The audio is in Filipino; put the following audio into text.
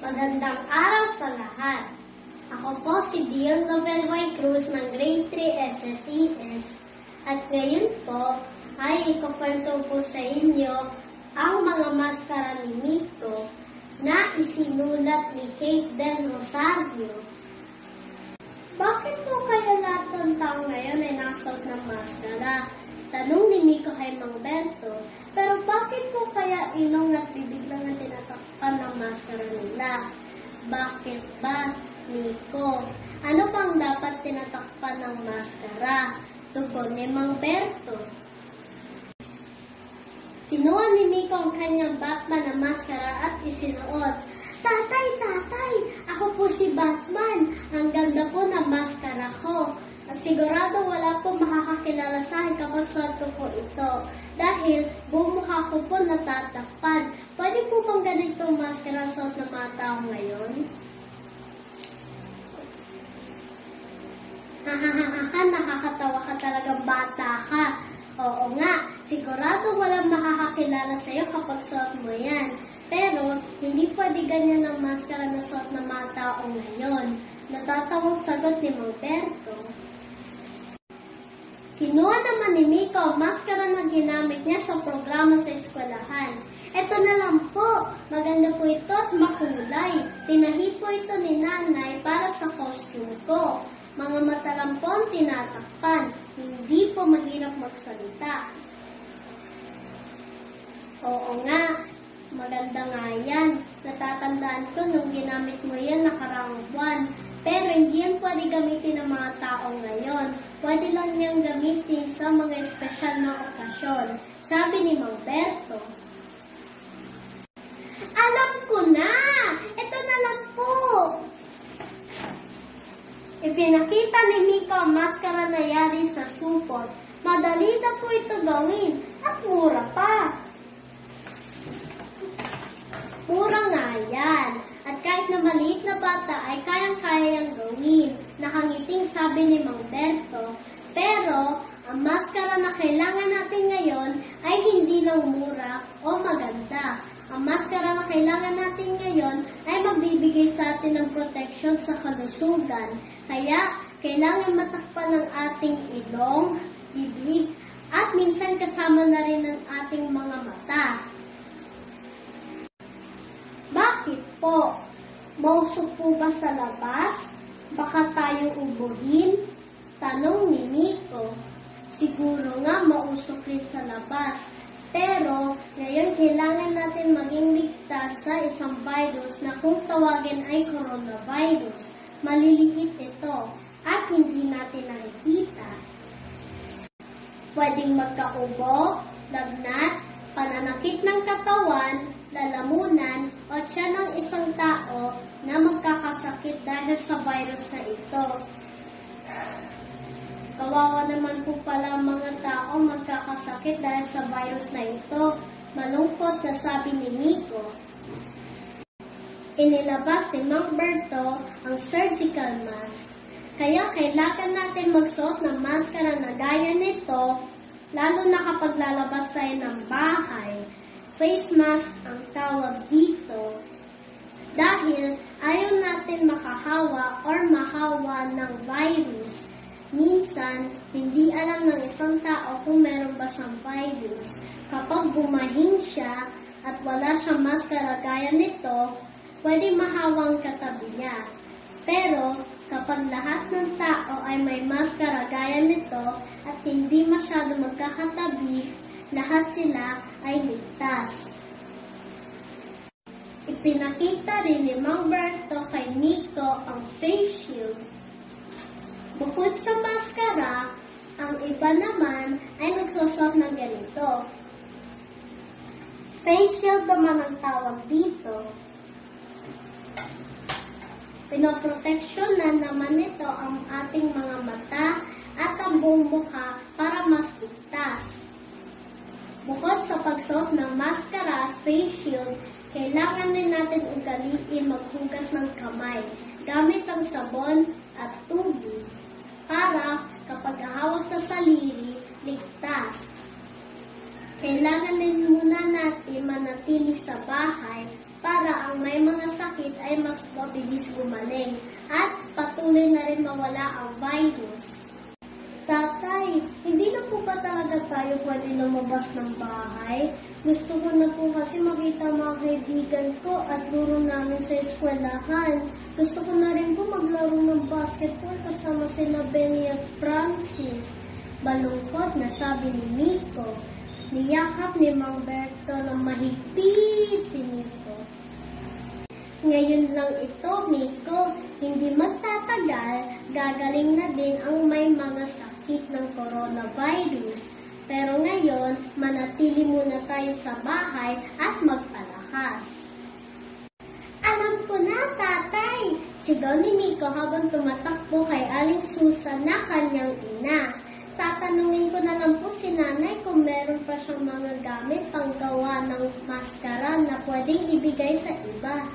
Magandang araw sa lahat. Ako po si Dion Lovell Y. Cruz ng Grade 3 SSES. At ngayon po ay ikukwento po sa inyo ang mga maskara ni Miko na isinulat ni Kate Del Rosario. Bakit po kaya lahat ng tao ngayon ay nakasuot ng maskara? Tanong ni Miko kay Mang Berto. Pero bakit po kaya ilong at bibig lang ang tinatakpan ng maskara nila? Bakit ba, Miko? Ano bang dapat tinatakpan ng maskara? Tugon ni Mang Berto. Kinuha ni Miko ang kanyang Batman na maskara at isinuot. Tatay! Ako po si Batman. Ang ganda po ng maskara ko. At sigurado wala po makakakilala sa akin kapag suot ko po ito. Dahil buong mukha ko po natatakpan. Pwede po bang ganitong maskara suot ng mga tao ngayon? Nakakatawa ka talagang bata ka. Oo nga, sigurado walang makakakilala sa'yo kapag suot mo yan. Pero, hindi pwede ganyan ang maskara na suot ng mga tao ngayon. Natatawang sagot ni Mang Berto. Kinuha naman ni Miko ang maskara na ginamit niya sa programa sa eskwelahan. Ito na lang po, maganda po ito at makulay. Tinahi po ito ni nanay para sa costume ko. Mga mata lang po ang tinatakpan, hindi po mahirap magsalita. Oo nga, maganda nga yan. Natatandaan ko nung ginamit mo yan nakaraang buwan. Pero hindi yan pwede gamitin ng mga tao ngayon. Pwede lang niyang gamitin sa mga espesyal na okasyon. Sabi ni Mang Berto. Alam ko na! Ito na lang po! Ipinakita ni Miko ang maskara na yari sa supot. Madali na po ito gawin at mura pa. Mura nga yan. At kahit na maliit na bata ay kayang-kayang gawin. Nakangiting sabi ni Mang Berto. Pero, ang maskara na kailangan natin ngayon ay hindi lang mura o maganda. Ang maskara na kailangan natin ngayon ay magbibigay sa atin ng proteksyon sa kalusugan. Kaya, kailangan matakpan ng ating ilong, bibig, at minsan kasama na rin ang ating mga mata. Bakit po? Mausok po ba sa labas? Baka tayo ubuhin? Tanong ni Miko. Siguro nga mausok rin sa labas. Pero ngayon kailangan natin maging ligtas sa isang virus na kung tawagin ay coronavirus. Maliliit ito at hindi natin nakikita. Pwedeng magkaubo, lagnat, pananakit ng katawan, lalamunan, o tiyan ng isang tao na magkakasakit dahil sa virus na ito. Kawawa naman po pala ang mga tao magkakasakit dahil sa virus na ito. Malungkot na sabi ni Miko. Inilabas ni Mang Berto ang surgical mask. Kaya kailangan natin magsuot ng maskara na gaya nito, lalo na kapag lalabas tayo ng bahay. Face mask ang tawag dito. Dahil ayaw natin makahawa or mahawa ng virus. Minsan, hindi alam ng isang tao kung meron ba siyang virus. Kapag bumahing siya at wala siyang maskara gaya nito, pwede mahawa ang katabi niya. Pero, kapag lahat ng tao ay may maskara gaya nito at hindi masyado magkakatabi, lahat sila ay ligtas. Ipinakita rin ni Mang Berto kay Miko ang face shield. Bukod sa maskara, ang iba naman ay nagsusot ng ganito. Face shield naman ang tawag dito. Pinoproteksyonan naman nito ang ating mga mata at ang buong mukha para mas ligtas. Bukod sa pagsuot ng maskara at face shield, kailangan din natin ugaliin maghugas ng kamay gamit ang sabon at tubig para kapag hawak sa saliri, ligtas. Kailangan din muna natin manatili sa bahay para ang may mga sakit ay mas mabilis gumaling at patuloy na rin mawala ang virus. Tatay, hindi na po ba talaga tayo pwede lumabas ng bahay? Gusto ko na po kasi makita mga kaibigan ko at guro namin sa eskwelahan. Gusto ko na rin po maglaro ng basketball kasama sila Benny at Francis. Balungkot na sabi ni Miko. Niyakap ni Mang Berto ng mahigpit si Miko. Ngayon lang ito, Miko. Hindi magtatagal, gagaling na din ang may mga sakit ng coronavirus. Pero ngayon, manatili muna tayo sa bahay at magpalakas. Alam ko na, tatay! Sigaw ni Miko habang tumatakbo kay Aling Susan na kanyang ina. Tatanungin ko na lang po si nanay kung meron pa siyang mga gamit panggawa ng maskara na pwedeng ibigay sa iba.